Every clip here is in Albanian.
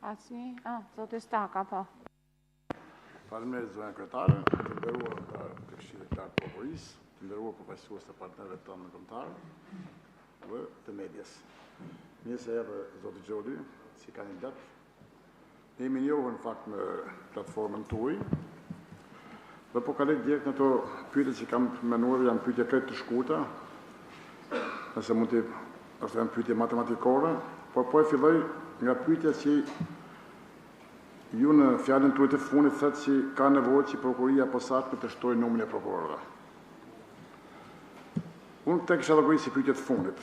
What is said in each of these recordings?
Asnjë, zoti Staka, po. Faleminderit zonja kryetare, të nderuar të Këshillit të Lartë të Prokurisë, të nderuar përfaqësues të partnerëve tonë ndërkombëtar dhe të medias. Mirë se erdhe zoti Xholi si kandidat. Ne jemi njohur në fakt në platformën tuaj. Dhe po kaloj direkt në ato pyetje që kam menuar, janë pyetje krejt të shkurta. Nëse mund të është janë pyetje matematikore, por po e filloj nga pyetja që ju në fjalën tuaj të fundit thotë që ka nevojë që prokuria posaçme të shtojë numrin e prokurorëve. Unë tek kisha llogarit si pyetje të fundit.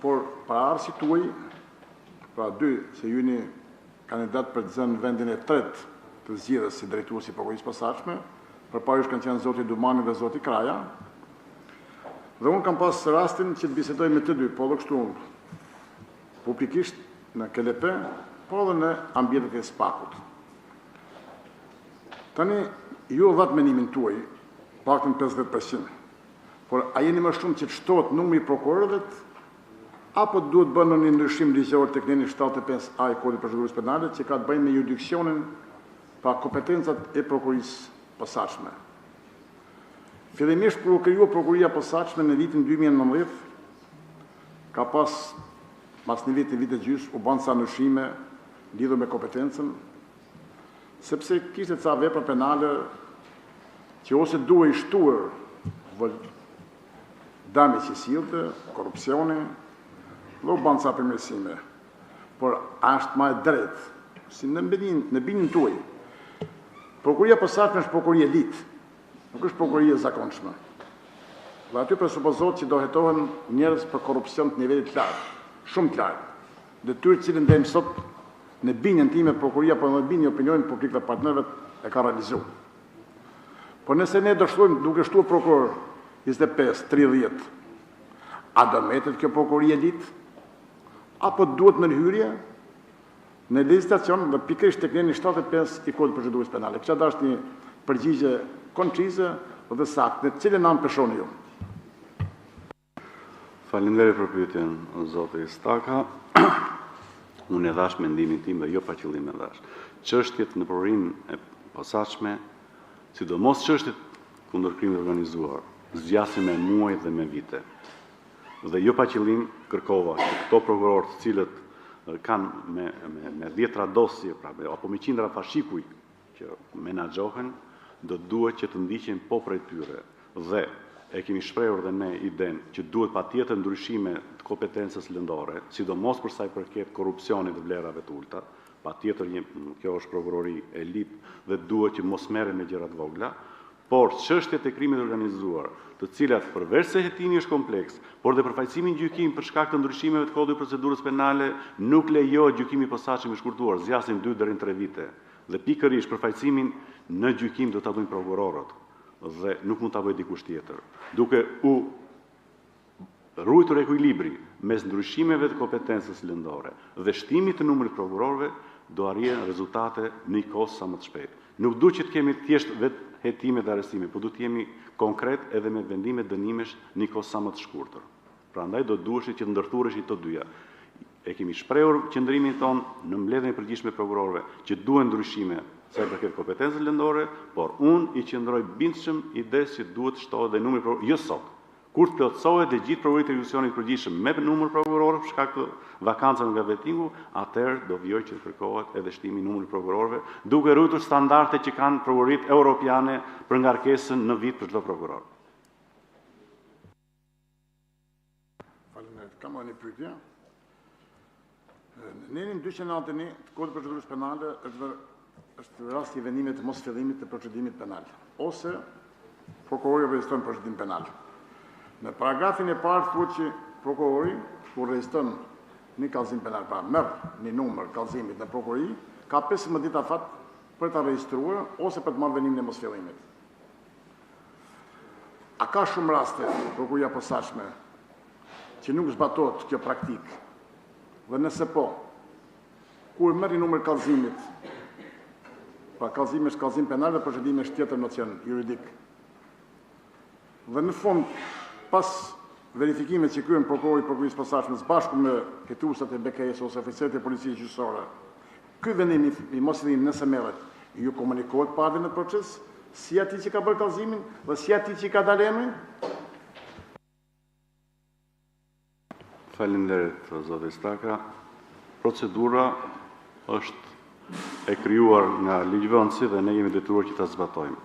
Por para arsit tuaj, pra dy, se ju jeni kandidat për të zënë vendin e tretë të zgjedhjes si drejtues i prokurisë posaçme, përpara jush kanë qenë zoti Dumani dhe zoti Kraja. Dhe unë kam pas rastin që të bisedoj me të dy, po edhe kështu publikisht në KLP, po edhe në ambientet e SPAK-ut. Tani, ju dhat menimin tuaj, paktën 50%, por a jeni më shumë që të shtohet numri i prokurorëve, apo duhet bënë një ndryshim ligjor tek neni 75A i Kodit Procedurës Penale që ka të bëjë me jurisdiksionin pa kompetencat e prokurisë posaçme. Fillimisht kur u krijua prokuria posaçme në vitin 2019, ka pas një vit e gjys, u bën sa ndryshime lidhur me kompetencën, sepse kishte ca vepra penale që ose duhej shtuar dami që sillte, korrupsioni, dhe u bën ca përmirësime. Por është më e drejtë, si në bindjen tuaj, prokuria posaçme është prokuri elit, nuk është prokuri e zakonshme. Dhe aty presupozohet që do hetohen njerëz për korrupsion të nivelit të lartë, shumë të lartë. Detyrë të cilën ndajmë sot në bindjen time prokuria, por në bindjen e opinionit publik dhe partnerëve e ka realizuar. Por nëse ne do shtojmë duke shtuar prokuror 25, 30, a do mbetet kjo prokuri elit? Apo duhet në hyrje në legislacion dhe pikërisht tek neni 75 i Kodit Procedurës Penale? Kisha dashur një përgjigje koncize dhe saktë, në cilën anë peshoni ju? Faleminderit për pyetjen, zoti Staka. Unë e dhash mendimin tim dhe jo pa qëllim e dhash. Çështjet në prokurinë e posaçme, sidomos çështjet kundër krimit organizuar, zgjasin me muaj dhe me vite. Dhe jo pa qëllim kërkova që këto prokurorë të cilët kanë me 10 dosje, apo me qindra fashikuj që menaxhohen, do duhet që të ndiqen po prej tyre. Dhe e kemi shprehur dhe ne idenë që duhet patjetër ndryshime të kompetencës lëndore, sidomos për sa i përket korrupsionit dhe vlerave të ulta. Patjetër kjo është prokurori elit dhe duhet që mos merren me gjëra të vogla, por çështjet e krimit organizuar, të cilat përveç se hetimi është kompleks, por dhe përfaqësimi në gjykim për shkak të ndryshimeve të Kodit Procedurës Penale nuk lejohet gjykimi i posaçëm i shkurtuar, zgjasin 2 deri në 3 vite. Dhe pikërisht përfaqësimin në gjykim do ta bëjnë prokurorët dhe nuk mund ta bëjë dikush tjetër. Duke u ruajtur ekuilibri mes ndryshimeve të kompetencës lëndore dhe shtimit të numrit prokurorëve, do arrihen rezultate në një kohë sa më të shpejtë. Nuk duhet që të kemi thjesht vetë hetime dhe arrestime, por duhet të jemi konkret edhe me vendime dënimesh në një kohë sa më të shkurtër. Prandaj do duheshit që të ndërthureshit të dyja. E kemi shprehur qëndrimin ton në mbledhjen e përgjithshme prokurorëve që duhen ndryshime sa i përket kompetencës lëndore, por unë i qëndroj bindshëm idesë që duhet shtohet dhe numri prokurorëve, jo sot. Kur të plotësohet dhe gjithë prokurorit e jurisdiksionit përgjithshëm me numër prokurorëve për shkak të vakancave nga vettingu, atëherë do vijoj që të kërkohet edhe shtimi i numrit prokurorëve, duke ruajtur standardet që kanë prokurorit europiane për ngarkesën në vit për çdo prokuror. Faleminderit. Kam një pyetje. Në nenin 291 të Kodit Procedurës Penale është rasti i vendimit të mos fillimit të procedimit penal, ose prokurori regjistron procedim penal. Në paragrafin e parë thuhet që prokurori kur regjistron një kallëzim penal, pra merr një numër kallëzimit në prokurori, ka 15 ditë afat për ta regjistruar ose për të marrë vendimin e mosfillimit. A ka shumë raste prokuria posaçme që nuk zbatohet kjo praktikë? Dhe nëse po, kur merr një numër kallëzimit, pra kallëzimi është kallëzim penal dhe procedimi është tjetër nocion juridik. Dhe në fund, pas verifikimet që kryen prokurori i prokurisë posaçme bashkë me hetuesat e BK-s ose oficerët e policisë gjyqësore, Ky vendim i mos vendim nëse merret, ju komunikohet partëve në proces, si ati që ka bërë kallëzimin dhe si ati që ka dalë emrin? Faleminderit, zoti Staka. Procedura është e krijuar nga ligjvënësi dhe ne jemi detyruar që ta zbatojmë.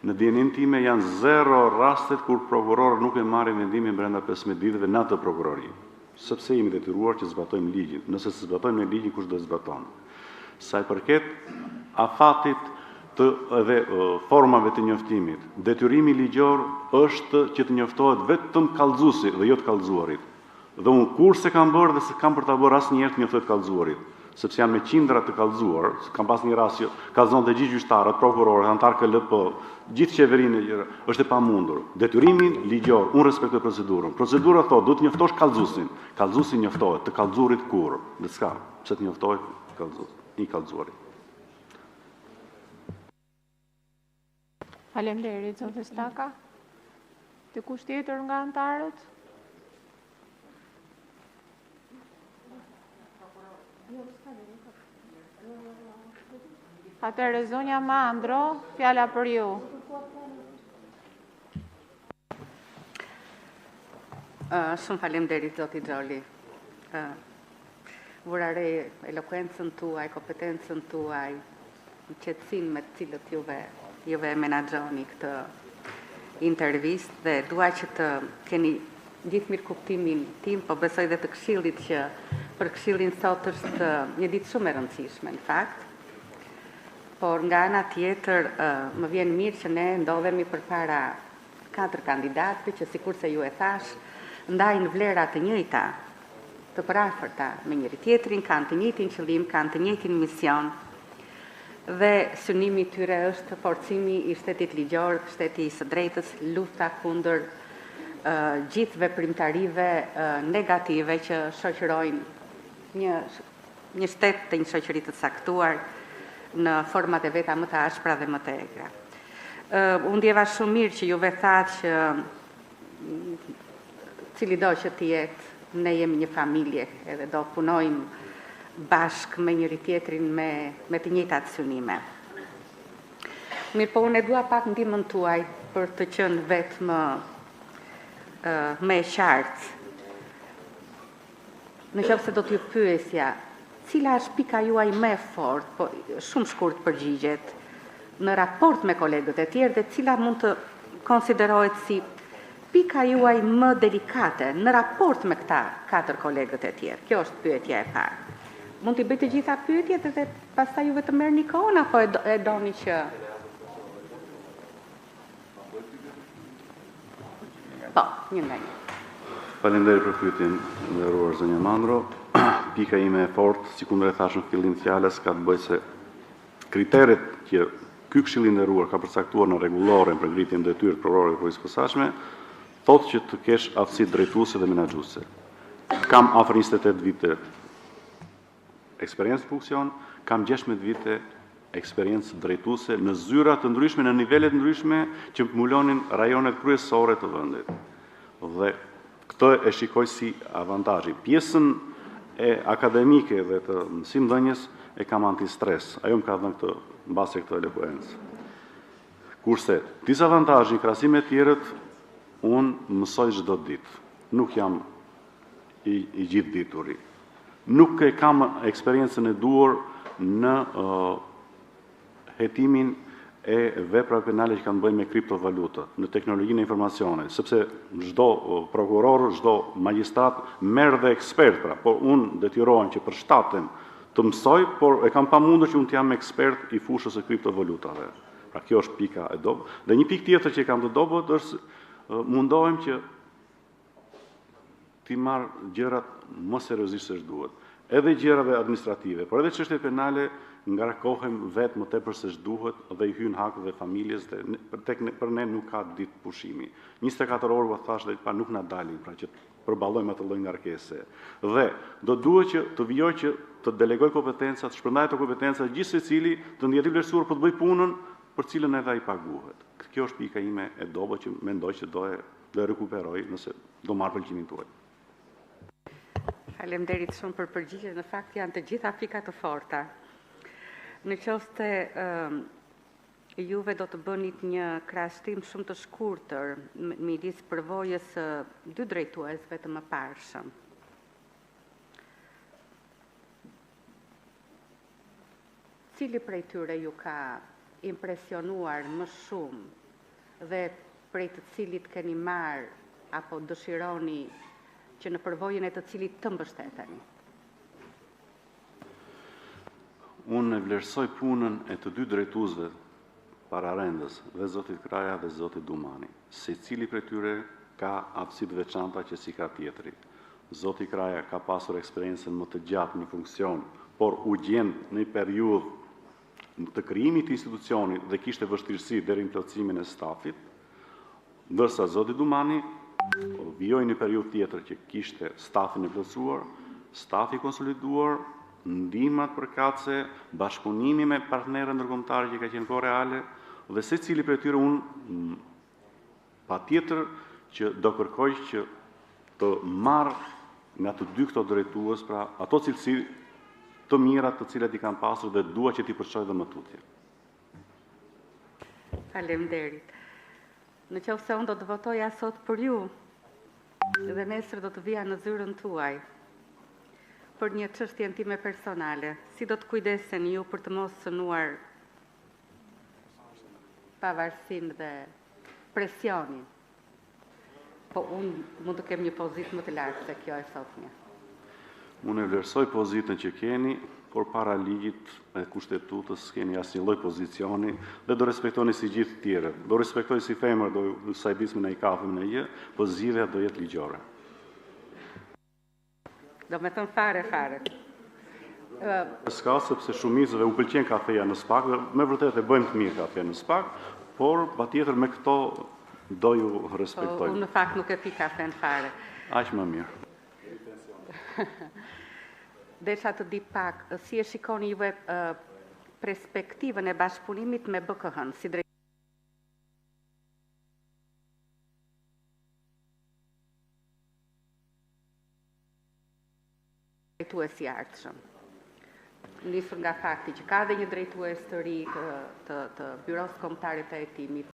Në dijenin time janë 0 rastet kur prokurori nuk e marrin vendimin brenda 15 ditëve në atë prokurori, sepse jemi detyruar që zbatojmë ligjin. Nëse se zbatojmë në ligjin, kush do të zbaton? Sa i përket afatit edhe formave të njoftimit, detyrimi ligjor është që të njoftohet vetëm kallëzuesi dhe jo të kallëzuarit. Dhe unë kur se kam bërë dhe se kam për ta bërë asnjëherë të njoftohet kallëzuarit, sepse janë me qindra të kallëzuar, kam pas një rast që kallëzon të gjithë gjyqtarët, prokurorët, antar KLP, gjithë qeverinë është e pamundur. Detyrimi ligjor, unë respektoj procedurën. Procedura thotë, duhet të njoftosh kallëzuesin. Kallëzuesi njoftohet, të kallëzuarit kur? Dhe s'ka, pse të njoftohet i kallëzuari. Faleminderit, zoti Staka. Dikush tjetër nga antarët? Atëherë zonja Mandro, fjala për ju. Shumë faleminderit zoti Xholi. Vura re elokuencën tuaj, kompetencën tuaj, qetësinë me të cilët juve menaxhoni këtë intervistë dhe dua që të keni gjithë mirë kuptimin tim, po besoj dhe të këshillit që për këshillin sot është një ditë shumë e rëndësishme në fakt. Por nga ana tjetër më vjen mirë që ne ndodhemi përpara 4 kandidatëve që sikurse ju e thash, ndajnë vlera të njëjta, të përafërta me njëri tjetrin, kanë të njëjtin qëllim, kanë të njëjtin mision. Dhe synimi i tyre është forcimi i shtetit ligjor, shteti i së drejtës, lufta kundër gjithë veprimtarive negative që shoqërojnë një shtet të një shoqëri të caktuar në format e veta më të ashpra dhe më të egra. Unë ndjeva shumë mirë që juve thatë që cili do që të jetë, ne jemi një familje edhe do punojmë bashkë me njëri tjetrin me të njëjtat synime. Mirë, po unë e dua pak ndihmën tuaj për të qenë vetëm më e qartë. Në qoftë se do t'ju pyesja, cila është pika juaj më e fortë, po shumë shkurt përgjigjet, në raport me kolegët e tjerë dhe cila mund të konsiderohet si pika juaj më delikate në raport me këta 4 kolegët e tjerë. Kjo është pyetja e parë. Mund t'i bëj të gjitha pyetjet dhe pastaj juve të merrni kohën apo e doni që po, një nga një. Faleminderit për pyetjen, nderuar zonja Mandro. Pika ime e fortë, sikur e thash në fillim të fjalës, ka të bëjë se kriteret që ky këshill i nderuar ka përcaktuar në rregulloren për ngritjen e detyrës prokurore të policisë posaçme, thotë që të kesh aftësi drejtuese dhe menaxhuese. Kam afër 28 vite eksperiencë në funksion, kam 16 vite eksperiencë drejtuese në zyra të ndryshme, në nivele të ndryshme që mbulonin rajonet kryesore të vendit. Dhe këtë e shikoj si avantazhi. Pjesën e akademike dhe të mësimdhënies e kam antistres. Ajo më ka dhënë këtë mbase këtë elokuencë. Kurse disavantazhi në krahasim me tjerët, unë mësoj çdo ditë. Nuk jam i gjithë dituri. Nuk e kam eksperiencën e duhur në hetimin e veprave penale që kanë bëjnë me kriptovaluta, në teknologjinë e informacionit, sepse çdo prokuror, çdo magjistrat merr dhe ekspert, por unë detyrohem që përshtatem të mësoj, por e kam pamundur që unë të jam ekspert i fushës së kriptovalutave. Pra kjo është pika e dobët. Dhe një pikë tjetër që kam të dobët është mundohem që ti marr gjërat më seriozisht se duhet. Edhe gjërave administrative, por edhe çështjet penale ngarkohem vetë më tepër se ç'duhet dhe i hyn hak dhe familjes dhe për ne nuk ka ditë pushimi. 24 orë u thash dhe pa nuk na dalin, pra që përballojmë atë lloj ngarkese. Dhe do duhet që të vijoj që të delegoj kompetencat, shpërndaj ato kompetenca gjithë secili të ndjetë i vlerësuar për të bëj punën për cilën edhe ai paguhet. Kjo është pika ime e dobët që mendoj që do e rekuperoj nëse do marr pëlqimin tuaj. Faleminderit shumë për përgjigjet, në fakt janë të gjitha pika të forta. Në qoftë se juve do të bënit një krahastim shumë të shkurtër midis përvojës së dy drejtuesve të mëparshëm. Cili prej tyre ju ka impresionuar më shumë dhe prej të cilit keni marrë apo dëshironi që në përvojën e të cilit të mbështeteni? Unë e vlerësoj punën e të dy drejtuesve pararendës, dhe zotit Kraja dhe zotit Dumani. Secili prej tyre ka aftësi të veçanta që si ka tjetri. Zoti Kraja ka pasur eksperiencën më të gjatë në funksion, por u gjen në një periudhë të krijimit të institucionit dhe kishte vështirësi deri në plotësimin e stafit, ndërsa zoti Dumani vijoi në periudhë tjetër që kishte stafin e plotësuar, stafi konsoliduar, ndihmat përkatëse, bashkëpunimi me partnerë ndërkombëtarë që ka qenë kohë reale, dhe secili prej tyre unë patjetër që do kërkoj që të marr nga të dy këto drejtues, pra ato cilësi të mira të cilat i kanë pasur dhe dua që t'i përshoj dhe më tutje. Faleminderit. Në qoftë se unë do të votoja sot për ju dhe nesër do të vija në zyrën tuaj për një çështjen time personale, si do të kujdesen ju për të mos sënuar pavarësinë dhe presionin? Po unë mund të kem një pozitë më të lartë se kjo e sotmja. Unë e vlerësoj pozitën që keni, por para ligjit e kushtetutës keni asnjë lloj pozicioni dhe do respektoni si gjithë tjerë. Do respektoj si femër, do sa i bismi në i kafëm në gjë, po zgjidhja do jetë ligjore. Do me thënë fare. S'ka, sepse shumicëve u pëlqen kafeja në SPAK, dhe me vërtet e bëjmë të mirë kafe në SPAK, por patjetër me këto do ju respektoj. Unë në fakt nuk e pi kafen fare. Aq më mirë. Desha të di pak, si e shikoni juve perspektivën e bashkëpunimit me BKH-n, si drejtues i ardhshëm. Nisur nga fakti që ka dhe një drejtues të ri të Byros Kombëtare të Hetimit,